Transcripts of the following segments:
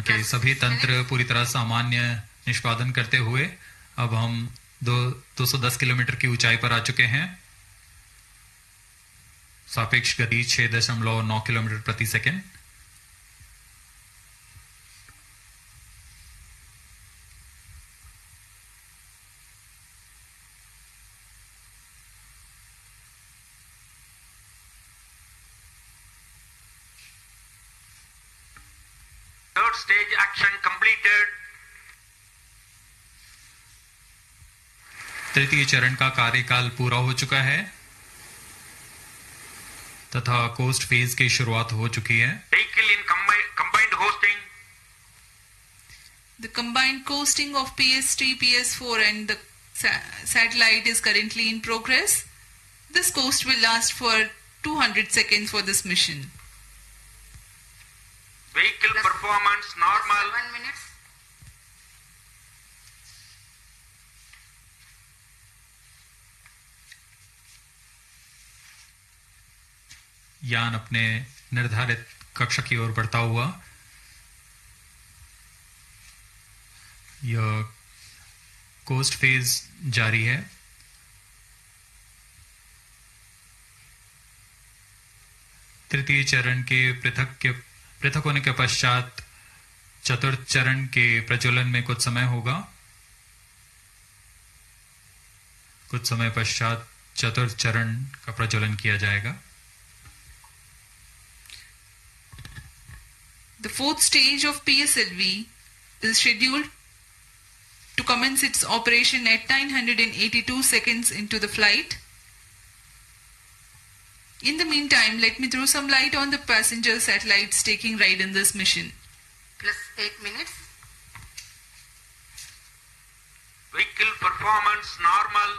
के सभी तंत्र पूरी तरह सामान्य निष्पादन करते हुए अब हम 210 किलोमीटर की ऊंचाई पर आ चुके हैं। सापेक्ष गति 6.9 किलोमीटर प्रति second. Third stage action completed. तृतीय चरण का कार्यकाल पूरा हो चुका है तथा कोस्ट फेज की शुरुआत हो चुकी है। Vehicle in combined hosting. The combined coasting of PS3, PS4 and the satellite is currently in progress. This coast will last for 200 seconds for this mission. Vehicle performance normal. 1 minute. यान अपने निर्धारित कक्षा की ओर बढ़ता हुआ यह कोस्ट फेज जारी है। तृतीय चरण के पृथक होने के पश्चात चतुर्थ चरण के प्रज्वलन में कुछ समय होगा। कुछ समय पश्चात चतुर्थ चरण का प्रज्वलन किया जाएगा। The fourth stage of PSLV is scheduled to commence its operation at 982 seconds into the flight. In the meantime, let me throw some light on the passenger satellites taking ride in this mission. Plus 8 minutes. Vehicle performance normal.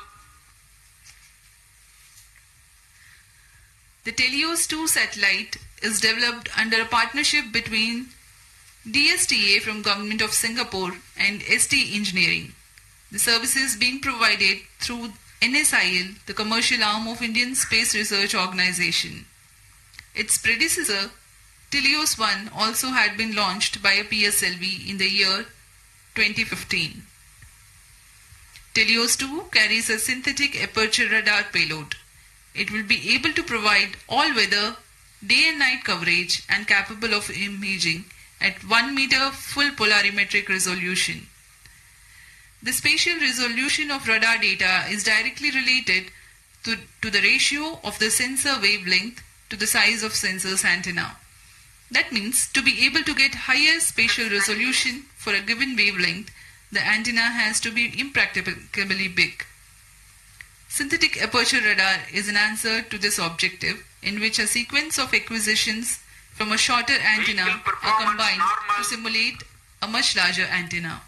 The Telios 2 satellite is developed under a partnership between DSTA from Government of Singapore and ST Engineering. The services being provided through NSIL, the commercial arm of Indian Space Research Organisation. Its predecessor, Telios 1, also had been launched by a PSLV in the year 2015. Telios 2 carries a synthetic aperture radar payload. It will be able to provide all-weather, day and night coverage and capable of imaging at 1 meter full polarimetric resolution. The spatial resolution of radar data is directly related to the ratio of the sensor wavelength to the size of sensor's antenna. That means to be able to get higher spatial resolution for a given wavelength, the antenna has to be impracticably big. Synthetic aperture radar is an answer to this objective, in which a sequence of acquisitions from a shorter antenna are combined to simulate a much larger antenna.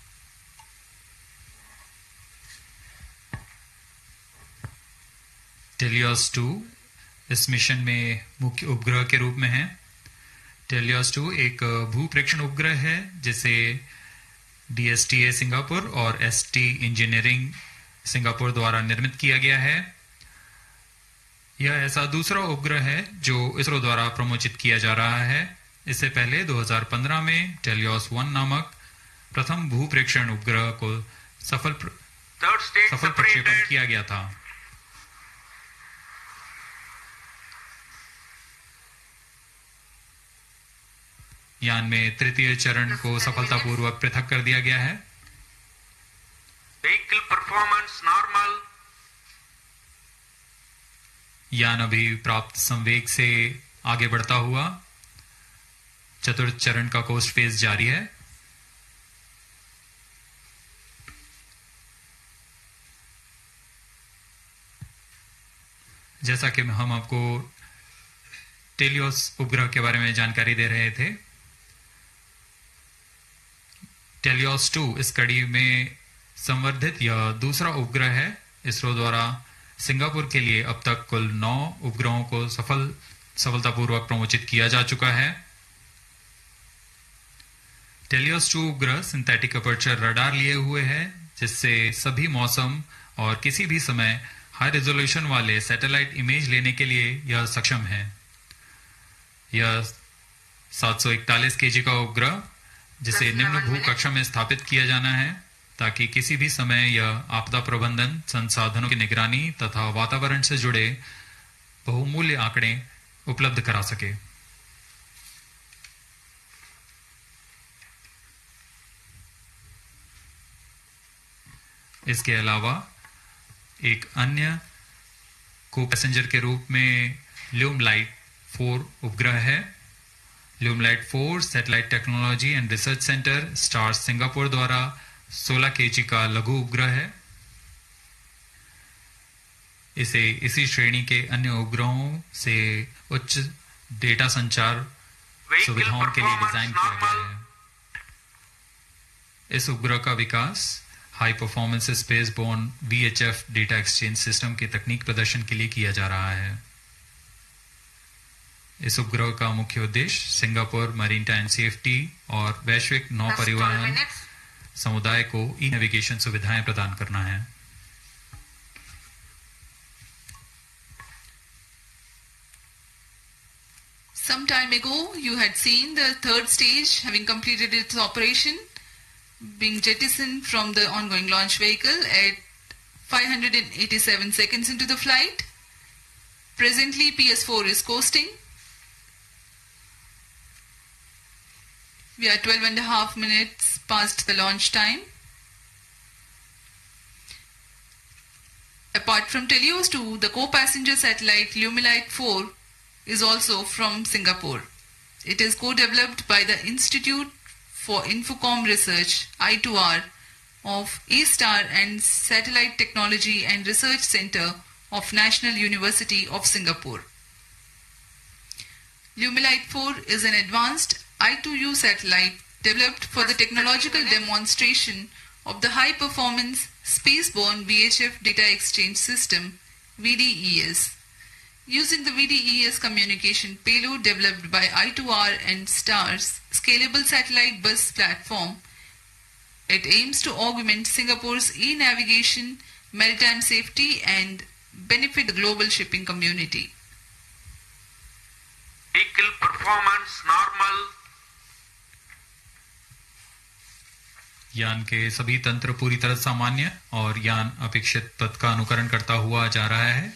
Teleost 2 इस mission में मुख्य उपग्रह के रूप में है। Teleost 2 एक भूप्रेक्षण उपग्रह है जिसे DSTA सिंगापुर और ST इंजीनियरिंग सिंगापुर द्वारा निर्मित किया गया है। यह ऐसा दूसरा उपग्रह है जो इसरो द्वारा प्रमोचित किया जा रहा है। इससे पहले 2015 में टेलियोस 1 नामक प्रथम भूप्रेक्षण उपग्रह को सफल प्रक्षेपण किया गया था। यान में तृतीय चरण को सफलतापूर्वक पृथक कर दिया गया है। Vehicle performance normal. यान अभी प्राप्त संवेग से आगे बढ़ता हुआ चतुर्थ चरण का कोस्ट फेज जारी है। जैसा कि हम आपको टेलियोस उपग्रह के बारे में जानकारी दे रहे थे, टेलियोस 2 इस कड़ी में संवर्धित यह दूसरा उपग्रह है। इसरो द्वारा सिंगापुर के लिए अब तक कुल 9 उपग्रहों को सफलतापूर्वक प्रमोचित किया जा चुका है। टेलियोस 2 उपग्रह सिंथेटिक अपर्चर रडार लिए हुए है, जिससे सभी मौसम और किसी भी समय हाई रेजोल्यूशन वाले सैटेलाइट इमेज लेने के लिए यह सक्षम है। यह 741 केजी का उपग्रह जिसे Plus निम्न 11 भू minutes. कक्षा में स्थापित किया जाना है ताकि किसी भी समय यह आपदा प्रबंधन, संसाधनों की निगरानी तथा वातावरण से जुड़े बहुमूल्य आंकड़े उपलब्ध करा सके। इसके अलावा एक अन्य को पैसेंजर के रूप में ल्यूमलाइट 4 उपग्रह है। ल्यूमलाइट 4 satellite technology and research centre star Singapore द्वारा 16 kg का लघु उपग्रह है। इसे इसी श्रेणी के अन्य उपग्रहों से उच्च डेटा संचार सुविधाओं के लिए डिजाइन किया गया है। इस उपग्रह का विकास high performance space borne VHF data exchange system के तकनीक प्रदर्शन के लिए किया जा रहा है। इस उपग्रह का मुख्य उद्देश्य सिंगापुर मैरीटाइम सेफ्टी और वैश्विक नौ Plus 12 परिवहन minutes. समुदाय को ई नेविगेशन सुविधाएं प्रदान करना है। Some time ago, you had seen the third stage having completed its operation, being jettisoned from the ongoing launch vehicle at 587 seconds into the flight. Presently, PS4 is coasting. We are 12.5 minutes past the launch time. Apart from Telios 2, the co-passenger satellite Lumilite 4 is also from Singapore. It is co-developed by the Institute for Infocom Research I2R of A-Star and Satellite Technology and Research Center of National University of Singapore. Lumilite 4 is an advanced I2U satellite developed for the technological demonstration of the high-performance spaceborne VHF data exchange system VDES. Using the VDES communication payload developed by I2R and STAR's scalable satellite bus platform, it aims to augment Singapore's e-navigation, maritime safety and benefit the global shipping community. Vehicle performance normal. यान के सभी तंत्र पूरी तरह सामान्य और यान अपेक्षित पथ का अनुकरण करता हुआ जा रहा है।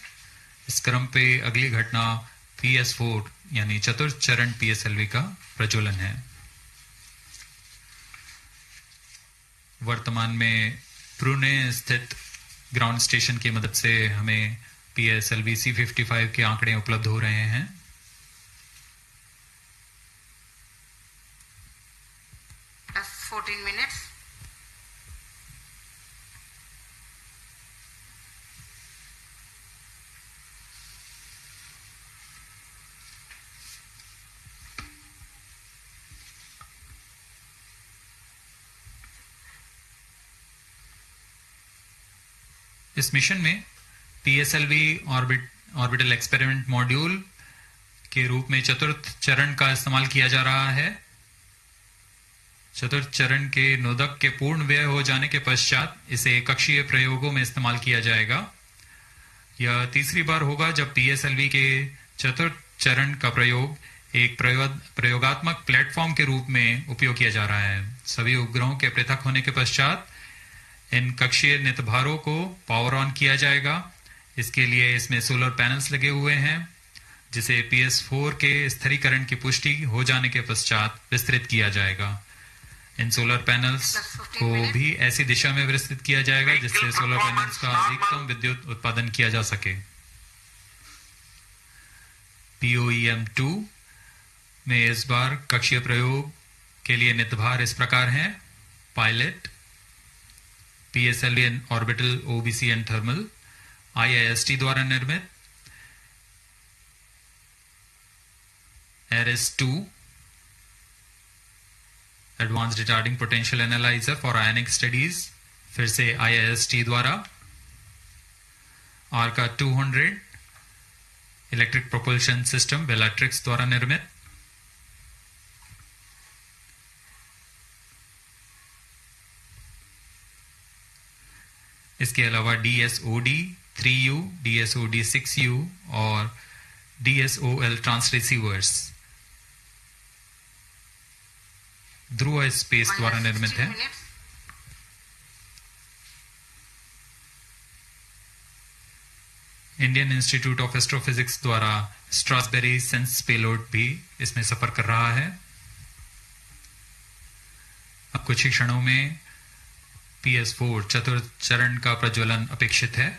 इस क्रम पे अगली घटना PS4 यानी चतुर्थ चरण PSLV का प्रज्वलन है। वर्तमान में पुणे स्थित ग्राउंड स्टेशन की मदद से हमें PSLV-C55 के आंकड़े उपलब्ध हो रहे हैं। Plus 14 minutes. इस मिशन में PSLV ऑर्बिटल एक्सपेरिमेंट मॉड्यूल के रूप में चतुर्थ चरण का इस्तेमाल किया जा रहा है। चतुर्थ चरण के नोदक के पूर्ण व्यय हो जाने के पश्चात इसे कक्षीय प्रयोगों में इस्तेमाल किया जाएगा। यह तीसरी बार होगा जब PSLV के चतुर्थ चरण का प्रयोग एक प्रयोगात्मक प्लेटफॉर्म के रूप में उपयोग किया जा रहा है। सभी उपग्रहों के पृथक होने के पश्चात इन कक्षीय नितभारों को पावर ऑन किया जाएगा। इसके लिए इसमें सोलर पैनल्स लगे हुए हैं जिसे PS4 के स्थिरीकरण की पुष्टि हो जाने के पश्चात विस्तृत किया जाएगा। इन सोलर पैनल्स को भी ऐसी दिशा में विस्तृत किया जाएगा जिससे सोलर पैनल्स का अधिकतम विद्युत उत्पादन किया जा सके। POEM2 में इस बार कक्षीय प्रयोग के लिए नितभार इस प्रकार हैं। Pilot, PSLV orbital OBC and thermal IIST द्वारा निर्मित, RS2 advanced retarding potential analyser for ionic studies फिर से IIST द्वारा, आर्का 200 इलेक्ट्रिक प्रोपल्शन सिस्टम बेलाट्रिक्स द्वारा निर्मित, इसके अलावा DSOD 3U, DSOD 6U और DSOL ट्रांस रिसीवर्स ध्रुव स्पेस द्वारा निर्मित है। minutes. Indian institute of astrophysics द्वारा स्ट्रासबेरी सेंस पेलोड भी इसमें सफर कर रहा है। अब कुछ ही क्षणों में PS4 चतुर्थ चरण का प्रज्वलन अपेक्षित है।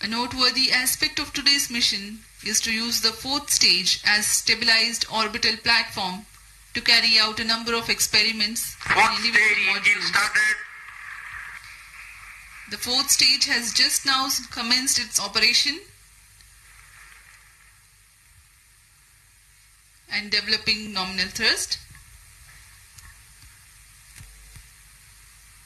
A noteworthy aspect of today's mission is to use the fourth stage as stabilized orbital platform to carry out a number of experiments in Fourth individual stage engine modules. started. The fourth stage has just now commenced its operation and developing nominal thrust.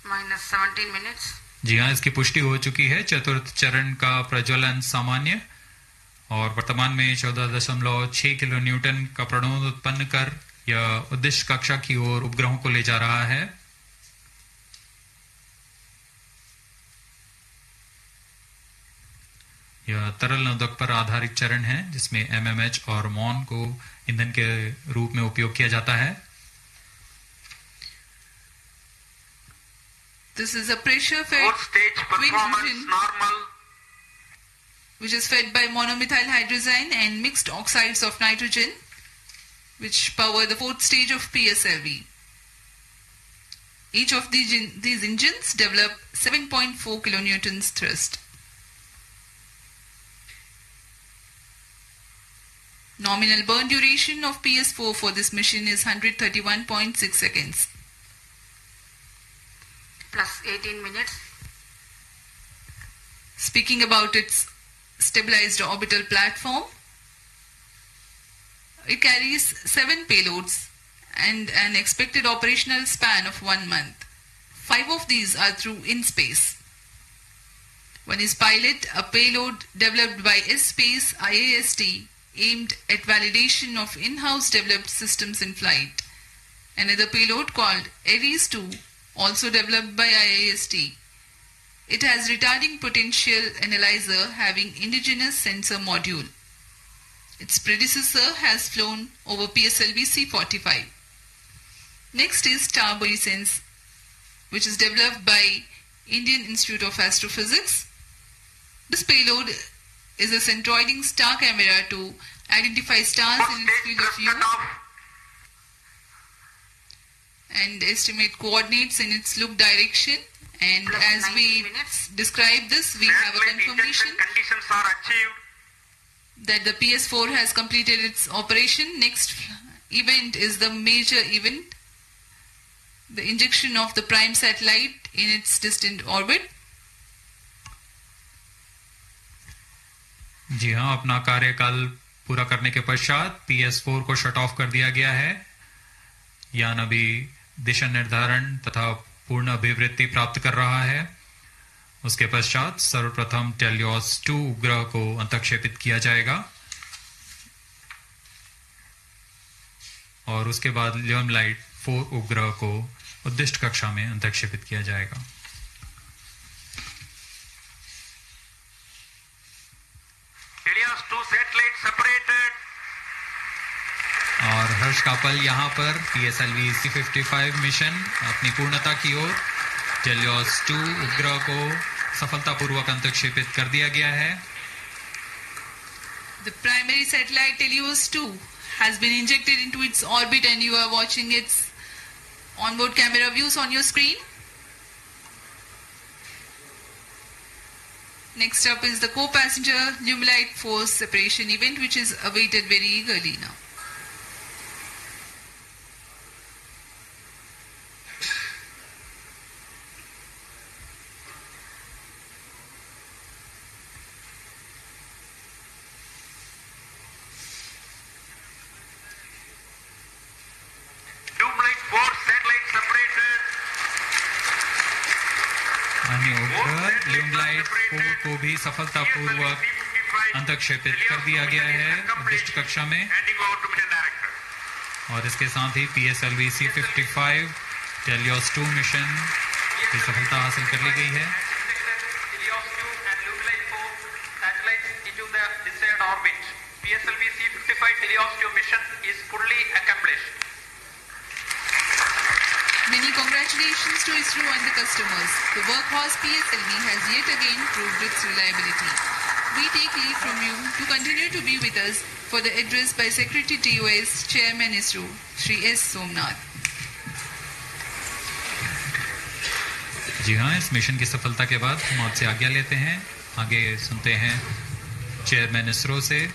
Minus 17 minutes. जी हाँ, इसकी पुष्टि हो चुकी है। चतुर्थ चरण का प्रज्वलन सामान्य और वर्तमान में 14.6 किलो न्यूटन का प्रणोद उत्पन्न कर यह उद्दिष्ट कक्षा की ओर उपग्रहों को ले जा रहा है। यह तरल नोदक पर आधारित चरण है जिसमें MMH और MON को ईंधन के रूप में उपयोग किया जाता है। This is a pressure-fed Fourth stage twin performance engine normal. which is fed by monomethyl hydrazine and mixed oxides of nitrogen, which power the fourth stage of PSLV. Each of these engines develop 7.4 kilonewtons thrust. Nominal burn duration of PS4 for this mission is 131.6 seconds. Plus 18 minutes. Speaking about its stabilized orbital platform, it carries 7 payloads and an expected operational span of 1 month. 5 of these are through in-space. One is pilot, a payload developed by S-Space IAST aimed at validation of in-house developed systems in flight. Another payload called Ares-2, also developed by IAST. It has retarding potential analyzer having indigenous sensor module. Its predecessor has flown over PSLV-C55. Next is Starboy-Sense, which is developed by Indian Institute of Astrophysics. This payload is a centroiding star camera to identify stars Fourth in its stage field of thrust view cutoff. and estimate coordinates in its loop direction. And Plus as 90 we minutes. describe this, we have a Satellite confirmation injection conditions are achieved. that the PS4 has completed its operation. Next event is the major event, the injection of the prime satellite in its distant orbit. जी हाँ, अपना कार्यकाल पूरा करने के पश्चात PS4 को shut off कर दिया गया है। यान अभी दिशा निर्धारण तथा पूर्ण अभिवृत्ति प्राप्त कर रहा है। उसके पश्चात सर्वप्रथम टेलियोस 2 उपग्रह को अंतक्षेपित किया जाएगा और उसके बाद लियमलाइट 4 उपग्रह को उद्दिष्ट कक्षा में अंतक्षेपित किया जाएगा। Helios 2 satellite separated. और हर्ष कापल यहाँ पर PSLV-C55 मिशन अपनी पूर्णता की ओर टेलियोस 2 उपग्रह को सफलतापूर्वक अंतक्षेपित कर दिया गया है। The primary satellite Helios 2 has been injected into its orbit and you are watching its onboard camera views on your screen. Next up is the co-passenger Lumilite 4 separation event, which is awaited very eagerly now. Lumilite 4 satellite separated. अन्य उपग्रह ल्यूमलाइट 4 को भी सफलतापूर्वक अंतक्षेपित कर दिया गया है उद्दिष्ट कक्षा में Handing over to mission director. और इसके साथ ही PSLV-C55 टेलियोस 2 मिशन की सफलता हासिल कर ली गई है। Helios 2 and Lumilite 4 satellites into the desired orbit. PSLV-C55 Helios 2 mission is fully accomplished. Many congratulations to ISRO and the customers. The workhorse PSLV has yet again proved its reliability. We take leave from you to continue to be with us for the address by Secretary TOS, Chairman ISRO, Shri S. Somnath. जी हाँ, इस mission की सफलता के बाद हम आपसे आज्ञा लेते हैं। आगे सुनते हैं चेयरमैन इसरो से।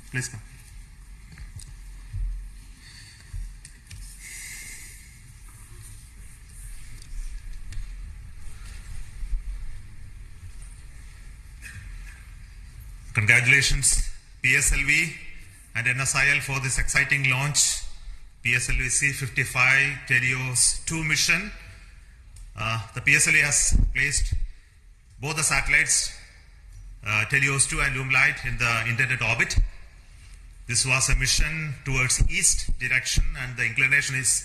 Please come. Congratulations PSLV and NSIL for this exciting launch. PSLV-C55 Helios 2 mission. The PSLV has placed both the satellites Helios 2 and Lumilite in the intended orbit. This was a mission towards east direction and the inclination is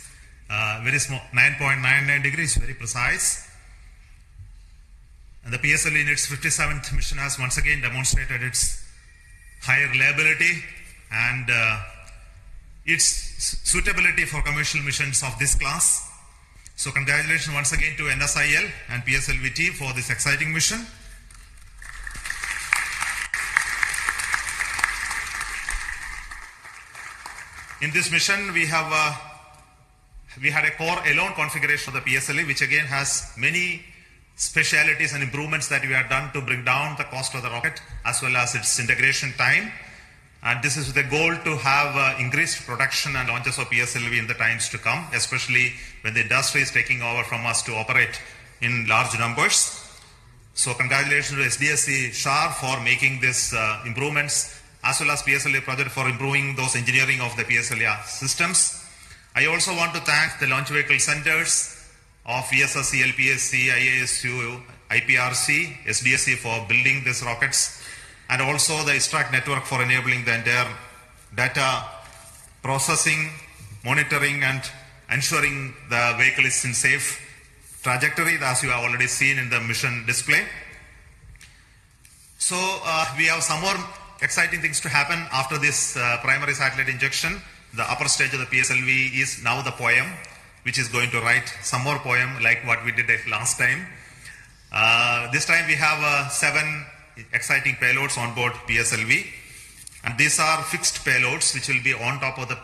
very small, 9.99 degrees, very precise. And the PSLV in its 57th mission has once again demonstrated its high reliability and its suitability for commercial missions of this class. So congratulations once again to NSIL and PSLV team for this exciting mission. In this mission, we had a core alone configuration of the PSLV, which again has many specialities and improvements that we have done to bring down the cost of the rocket as well as its integration time. And this is with the goal to have increased production and launches of PSLV in the times to come, especially when the industry is taking over from us to operate in large numbers. So congratulations to SDSC SHAR for making these improvements, as well as PSLV project for improving those engineering of the PSLV systems. I also want to thank the launch vehicle centers of VSSC, LPSC, IASU, IPRC, SDSC for building these rockets, and also the ISRO network for enabling the entire data processing, monitoring, and ensuring the vehicle is in safe trajectory, as you have already seen in the mission display. So we have some more exciting things to happen after this primary satellite injection. The upper stage of the PSLV is now the poem, which is going to write some more poem like what we did last time. This time we have 7 exciting payloads on board PSLV, and these are fixed payloads which will be on top of the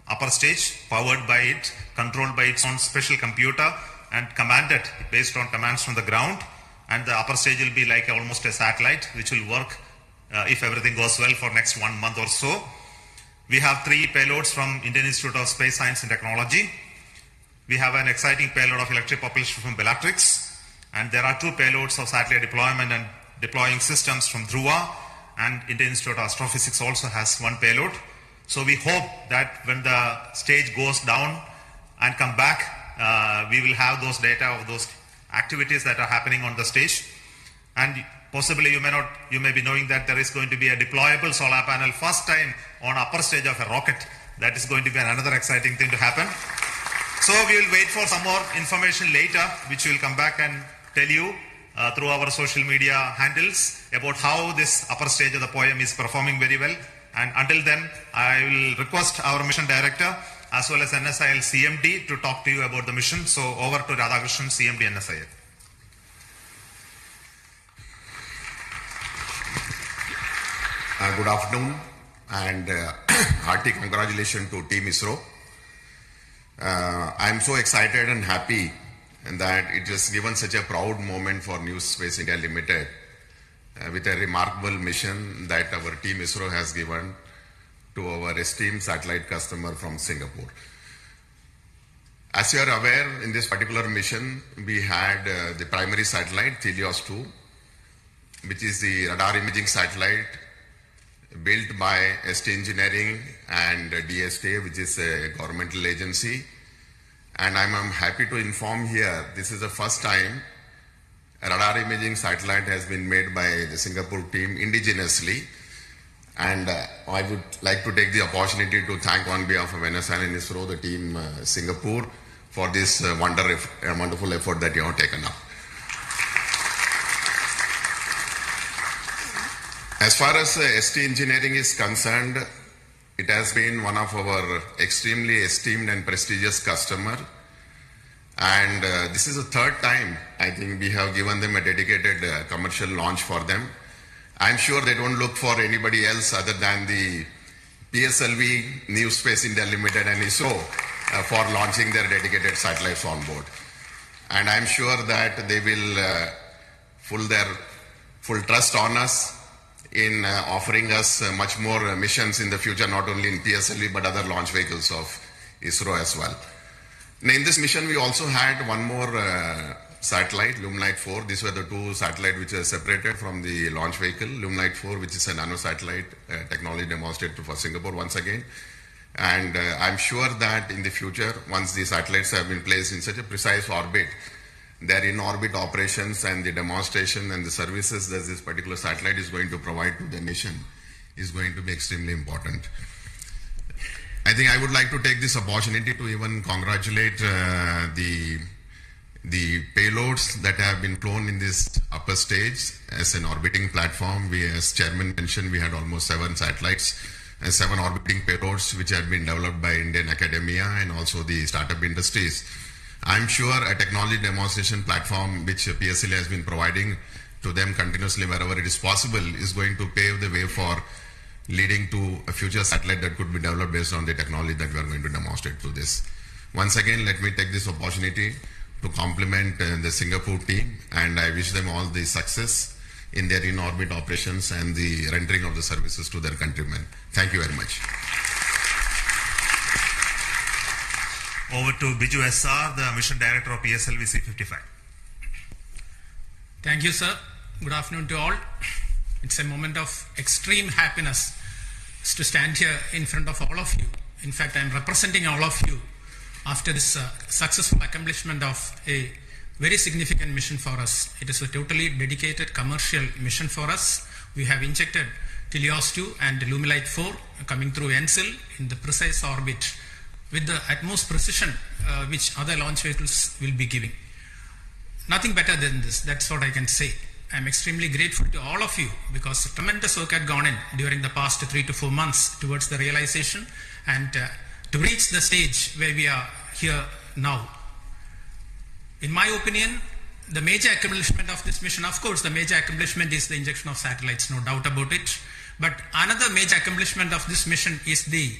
upper stage, powered by it, controlled by its own special computer, and commanded based on commands from the ground. And the upper stage will be like almost a satellite which will work if everything goes well for next 1 month or so. We have 3 payloads from Indian Institute of Space Science and Technology. We have an exciting payload of electric propulsion from Bellatrix, and there are 2 payloads of satellite deployment and deploying systems from Dhruva, and Indian Institute of Astrophysics also has 1 payload. So we hope that when the stage goes down and come back, we will have those data of those activities that are happening on the stage. And possibly you may be knowing that there is going to be a deployable solar panel first time on upper stage of a rocket. That is going to be another exciting thing to happen. So we will wait for some more information later, which we will come back and tell you through our social media handles about how this upper stage of the poem is performing very well And until then, I will request our mission director as well as NSIL CMD to talk to you about the mission. So over to Radhakrishnan, CMD NSIL. Good afternoon and hearty congratulations to Team ISRO. I am so excited and happy that it has given such a proud moment for New Space India Limited with a remarkable mission that our Team ISRO has given to our esteemed satellite customer from Singapore. As you are aware, in this particular mission, we had the primary satellite, Helios 2, which is the radar imaging satellite built by ST Engineering and DSTA, which is a governmental agency. And I'm happy to inform here, this is the first time a radar imaging satellite has been made by the Singapore team indigenously. And I would like to take the opportunity to thank on behalf of NSIL and ISRO, the team Singapore, for this wonderful effort that you have taken up. As far as ST Engineering is concerned, it has been one of our extremely esteemed and prestigious customer. And this is the third time, I think, we have given them a dedicated commercial launch for them. I'm sure they don't look for anybody else other than the PSLV New Space India Limited and ISRO for launching their dedicated satellites on board. And I'm sure that they will put their full trust on us in offering us much more missions in the future, not only in PSLV but other launch vehicles of ISRO as well. Now, in this mission, we also had one more satellite, Luminite 4. These were the two satellites which are separated from the launch vehicle. Luminite 4, which is a nano satellite technology demonstrated for Singapore once again. And I'm sure that in the future, once these satellites have been placed in such a precise orbit, their in-orbit operations and the demonstration and the services that this particular satellite is going to provide to the nation is going to be extremely important. I think I would like to take this opportunity to even congratulate the payloads that have been flown in this upper stage as an orbiting platform. We, as Chairman mentioned, we had almost 7 satellites and 7 orbiting payloads which have been developed by Indian academia and also the startup industries. I'm sure a technology demonstration platform which PSLV has been providing to them continuously wherever it is possible is going to pave the way for leading to a future satellite that could be developed based on the technology that we are going to demonstrate through this. Once again, let me take this opportunity to compliment the Singapore team, and I wish them all the success in their in-orbit operations and the rendering of the services to their countrymen. Thank you very much. Over to Biju SR, the Mission Director of PSLV-C55. Thank you, sir. Good afternoon to all. It's a moment of extreme happiness to stand here in front of all of you. In fact, I'm representing all of you after this successful accomplishment of a very significant mission for us. It is a totally dedicated commercial mission for us. We have injected Helios 2 and Luminite 4 coming through Essel in the precise orbit with the utmost precision which other launch vehicles will be giving. Nothing better than this, that's what I can say. I'm extremely grateful to all of you because tremendous work had gone in during the past 3 to 4 months towards the realization and to reach the stage where we are here now. In my opinion, the major accomplishment of this mission, of course, the major accomplishment is the injection of satellites, no doubt about it. But another major accomplishment of this mission is the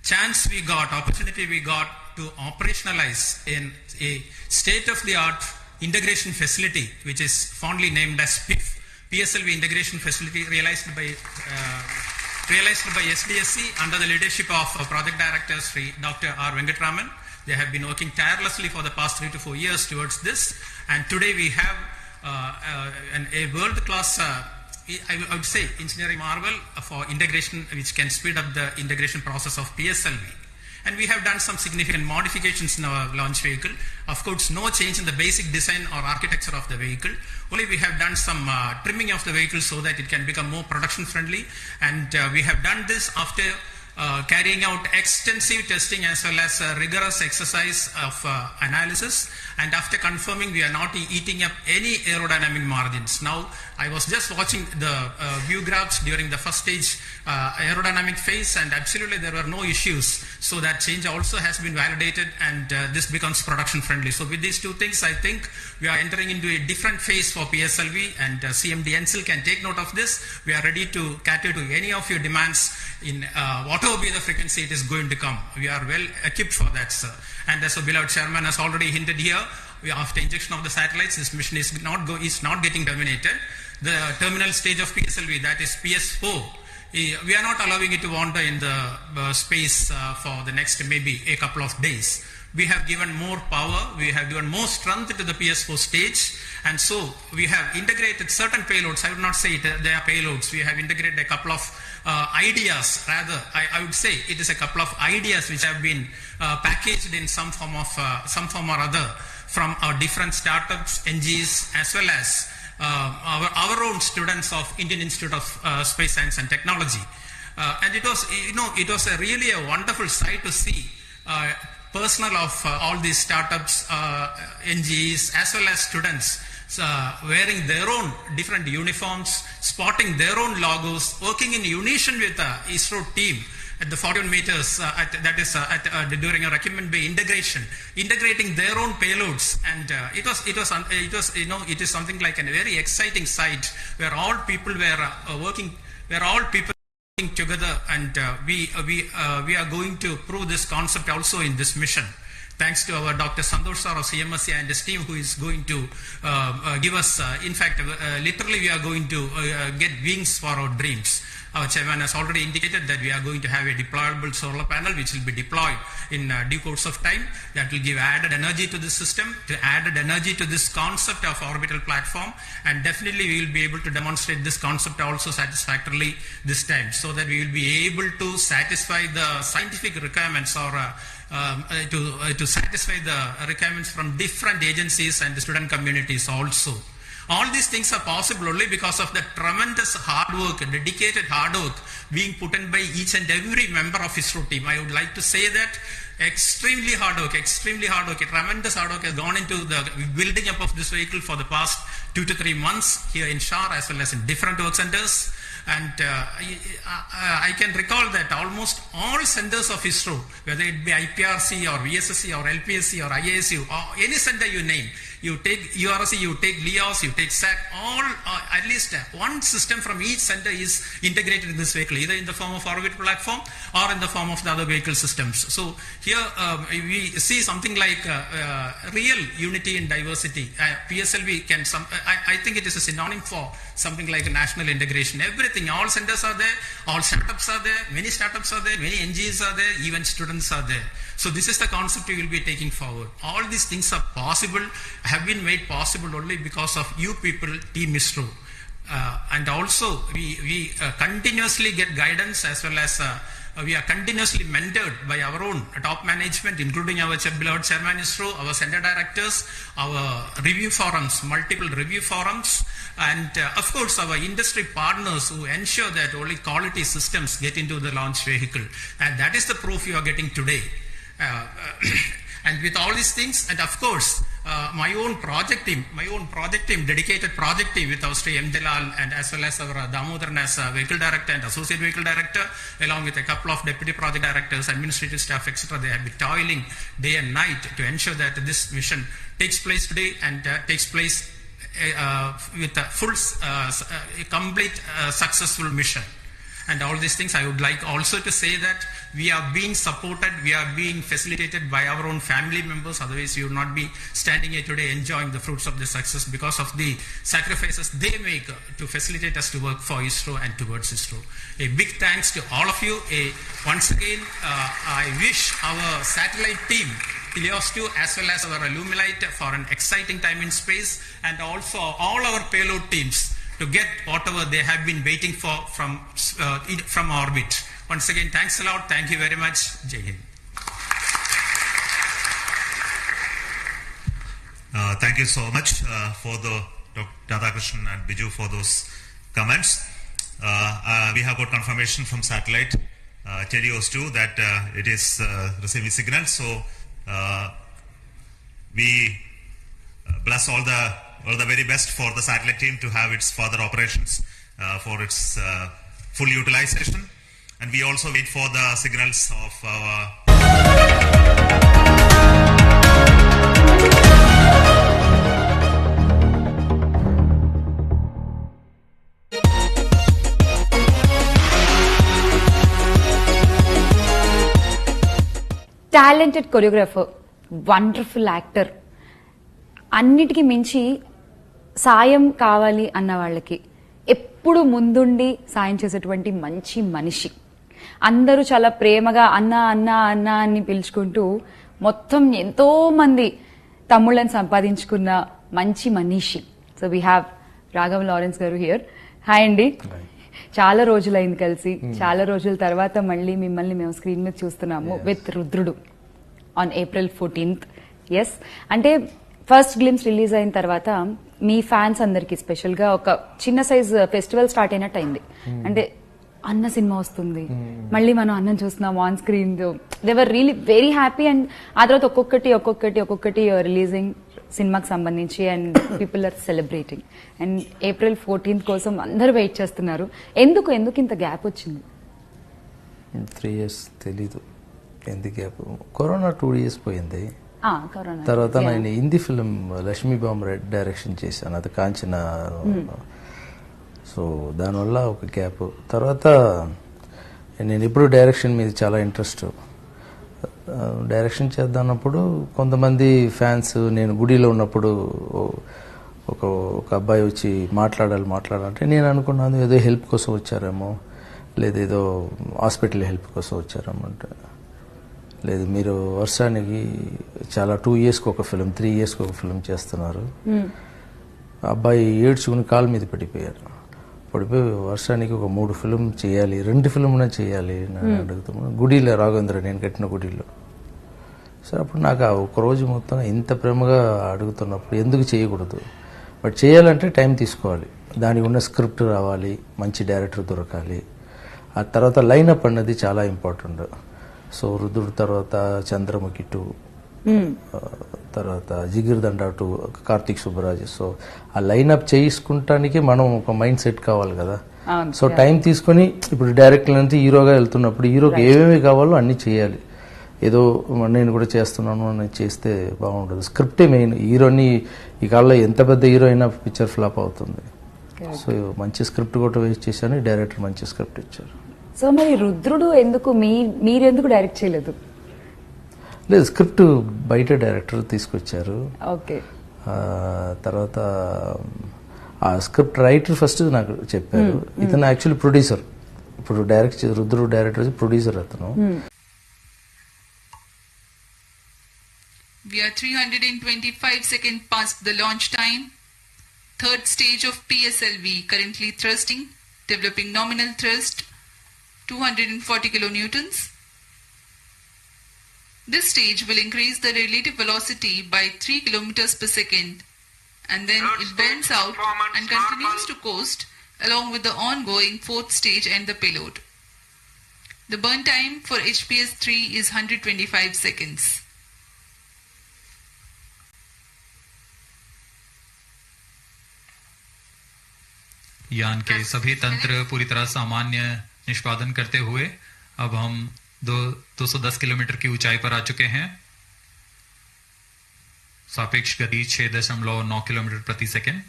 chance we got, opportunity we got to operationalize in a state-of-the-art integration facility, which is fondly named as PSLV Integration Facility, realized by SDSC under the leadership of Project Director Sri Dr. R. Venkatraman. They have been working tirelessly for the past 3 to 4 years towards this, and today we have a world-class, I would say, engineering marvel for integration, which can speed up the integration process of PSLV. And we have done some significant modifications in our launch vehicle. Of course, no change in the basic design or architecture of the vehicle. Only we have done some trimming of the vehicle so that it can become more production friendly. And we have done this after carrying out extensive testing as well as rigorous exercise of analysis, and after confirming we are not eating up any aerodynamic margins. Now I was just watching the view graphs during the first stage aerodynamic phase, and absolutely there were no issues, so that change also has been validated, and this becomes production friendly. So with these two things, I think we are entering into a different phase for PSLV, and CMD NCL can take note of this. We are ready to cater to any of your demands in whatever be the frequency it is going to come. We are well equipped for that, sir. And as a beloved chairman has already hinted here, after injection of the satellites, this mission is not getting terminated. The terminal stage of PSLV, that is PS4, we are not allowing it to wander in the space for the next maybe a couple of days. We have given more power, we have given more strength to the PS4 stage, and so we have integrated certain payloads. I would not say they are payloads. We have integrated a couple of ideas, rather I would say it is a couple of ideas which have been packaged in some form or other from our different startups, NGs, as well as our own students of Indian Institute of Space Science and Technology. And it was really a wonderful sight to see personnel of all these startups, NGs, as well as students wearing their own different uniforms, spotting their own logos, working in unison with the ISRO team at the 41 meters, during a Recumbent Bay integration, integrating their own payloads, and it is something like a very exciting sight where all people were working together, and we are going to prove this concept also in this mission. Thanks to our Dr. Santosh sir of CMSC and his team, who is going to give us, literally we are going to get wings for our dreams. Our chairman has already indicated that we are going to have a deployable solar panel which will be deployed in due course of time. That will give added energy to the system, added energy to this concept of orbital platform, and definitely we will be able to demonstrate this concept also satisfactorily this time, so that we will be able to satisfy the scientific requirements or to satisfy the requirements from different agencies and the student communities also. All these things are possible only because of the tremendous hard work, dedicated hard work being put in by each and every member of ISRO team. I would like to say that extremely hard work, a tremendous hard work has gone into the building up of this vehicle for the past 2 to 3 months here in Shar as well as in different work centers. And I can recall that almost all centers of ISRO, whether it be IPRC or VSSC or LPSC or IASU or any center you name, you take URC, you take LEOS, you take SAT, all at least one system from each center is integrated in this vehicle, either in the form of orbit platform or in the form of the other vehicle systems. So here we see something like real unity in diversity. PSLV can, I think it is a synonym for something like a national integration. Everything, all centers are there, all startups are there, many startups are there, many NGOs are there, even students are there. So this is the concept we will be taking forward. All these things are possible, have been made possible only because of you people, Team ISRO. And also we continuously get guidance as well as we are continuously mentored by our own top management, including our beloved Chairman ISRO, our center directors, our review forums, multiple review forums, and of course our industry partners who ensure that only quality systems get into the launch vehicle. And that is the proof you are getting today. And with all these things, and of course my own project team, dedicated project team with our Sri M. Delal and as well as our Damodaran as vehicle director and associate vehicle director, along with a couple of deputy project directors, administrative staff, etc. They have been toiling day and night to ensure that this mission takes place today and takes place with a full, complete, successful mission. And all these things, I would like also to say that we are being supported, we are being facilitated by our own family members. Otherwise, we would not be standing here today enjoying the fruits of the success because of the sacrifices they make to facilitate us to work for ISRO and towards ISRO. A big thanks to all of you. Once again, I wish our satellite team, Helios 2 as well as our Illumilite, for an exciting time in space, and also all our payload teams to get whatever they have been waiting for from orbit. Once again, thanks a lot. Thank you very much. Jai Hind. Thank you so much for the Dr. Radhakrishnan and Biju for those comments. We have got confirmation from satellite Telios 2 that it is receiving signals. So we bless all the very best for the satellite team to have its further operations for its full utilization, and we also wait for the signals of our talented choreographer, wonderful actor, అన్నిటికీ మించి సాయం కావాలి అన్న వాళ్ళకి ఎప్పుడు ముందుండి సాయం చేసేటువంటి మంచి మనిషి. అందరూ చాలా ప్రేమగా అన్న అన్న అన్న అని పిలుచుకుంటూ మొత్తం ఎంతో మంది తమ్ముళ్ళని సంపాదించుకున్న మంచి మనిషి. So we have Raghav Lawrence గారు హియర్. హాయ్ అండి. చాలా రోజులైంది కలిసి, చాలా రోజుల తర్వాత మళ్ళీ మిమ్మల్ని మేము స్క్రీన్ మీద చూస్తున్నాము with Rudrudu on April 14th. Yes, అంటే ఫస్ట్ గ్లిమ్స్ రిలీజ్ అయిన తర్వాత మీ ఫ్యాన్స్ అందరికి స్పెషల్ గా ఒక చిన్న సైజ్ ఫెస్టివల్ స్టార్ట్ అయినట్టు అయింది. అంటే అన్న సినిమా వస్తుంది, మళ్ళీ మనం అన్నం చూస్తున్నాం on screen. They were really very happy. And ఆ తర్వాత ఒక్కొక్కటి రిలీజింగ్ సినిమాకి సంబంధించి and people are celebrating. And April 14th కోసం అందరూ వెయిట్ చేస్తున్నారు. ఎందుకు ఇంత గ్యాప్ వచ్చింది? 3 years తెలీదు ఎందుకు గ్యాప్. కరోనా 2 years పోయింది. తర్వాత నేను Hindi film Lakshmi bomb direction చేశాను, అది కాంచన. సో దానివల్ల ఒక గ్యాప్. తర్వాత నేను ఇప్పుడు డైరెక్షన్ మీద చాలా ఇంట్రెస్ట్. డైరెక్షన్ చేద్దామన్నప్పుడు కొంతమంది ఫ్యాన్స్, నేను గుడిలో ఉన్నప్పుడు ఒక అబ్బాయి వచ్చి మాట్లాడాలంటే నేను అనుకున్నాను ఏదో హెల్ప్ కోసం వచ్చారేమో, లేదా ఏదో హాస్పిటల్ హెల్ప్ కోసం వచ్చారేమో అంటే, లేదు మీరు వర్షానికి చాలా 2 yearsకి ఒక ఫిల్మ్, 3 yearsకి ఒక ఫిల్మ్ చేస్తున్నారు. అబ్బాయి ఏడ్చుకుని కాలు మీద పడిపోయి వర్షానికి ఒక 3 ఫిల్మ్ చేయాలి, 2 ఫిల్మ్నే చేయాలి అని అడుగుతాము. గుడిలో రాఘవేంద్ర నేను కట్టిన గుడిలో. సరే అప్పుడు నాకు ఆ ఒకరోజు మొత్తం ఇంత ప్రేమగా అడుగుతున్నప్పుడు ఎందుకు చేయకూడదు, బట్ చేయాలంటే టైం తీసుకోవాలి, దానికి ఉన్న స్క్రిప్ట్ రావాలి, మంచి డైరెక్టర్ దొరకాలి, ఆ తర్వాత లైనప్ అన్నది చాలా ఇంపార్టెంట్. సో రుద్రుడు తర్వాత చంద్రముఖి 2, తర్వాత జిగిర్దండ 2, కార్తీక్ సుబ్బరాజ్. సో ఆ లైనప్ చేసుకుంటానికి మనం ఒక మైండ్ సెట్ కావాలి కదా. సో టైం తీసుకుని ఇప్పుడు డైరెక్టర్ అంటే హీరోగా వెళ్తున్నప్పుడు హీరోకి ఏమేమి కావాలో అన్ని చేయాలి. ఏదో నేను కూడా చేస్తున్నాను అని చేస్తే బాగుండదు. స్క్రిప్టే మెయిన్. హీరోని ఈ కాలంలో ఎంత పెద్ద హీరో అయినా పిక్చర్ ఫ్లాప్ అవుతుంది. సో మంచి స్క్రిప్ట్ కూడా వేస్ట్ చేశాను, డైరెక్టర్ మంచి స్క్రిప్ట్ ఇచ్చారు. సో మరి రుద్రుడు ఎందుకు మీరెందుకు డైరెక్ట్ చేయలేదు? లేదు, స్క్రిప్ట్ బయట డైరెక్టర్ తీసుకొచ్చారు. ఓకే. తర్వాత ఆ స్క్రిప్ట్ రైటర్ ఫస్ట్ నాకు చెప్పారు. ఇతను యాక్చువల్లీ ప్రొడ్యూసర్. ఇప్పుడు రుద్రుడు డైరెక్టర్ ప్రొడ్యూసర్ అతను. We are 325 seconds past the launch time. Third stage of PSLV currently thrusting, developing nominal thrust 240 kilonewtons. This stage will increase the relative velocity by 3 kilometers per second, and then it burns out and continues to coast along with the ongoing fourth stage and the payload. The burn time for HPS-3 is 125 seconds. यान के सभी तंत्र पूरी तरह सामान्य निष्पादन करते हुए अब हम 210 किलोमीटर की ऊंचाई पर आ चुके हैं. सापेक्ष गति 6.9 किलोमीटर प्रति सेकंड.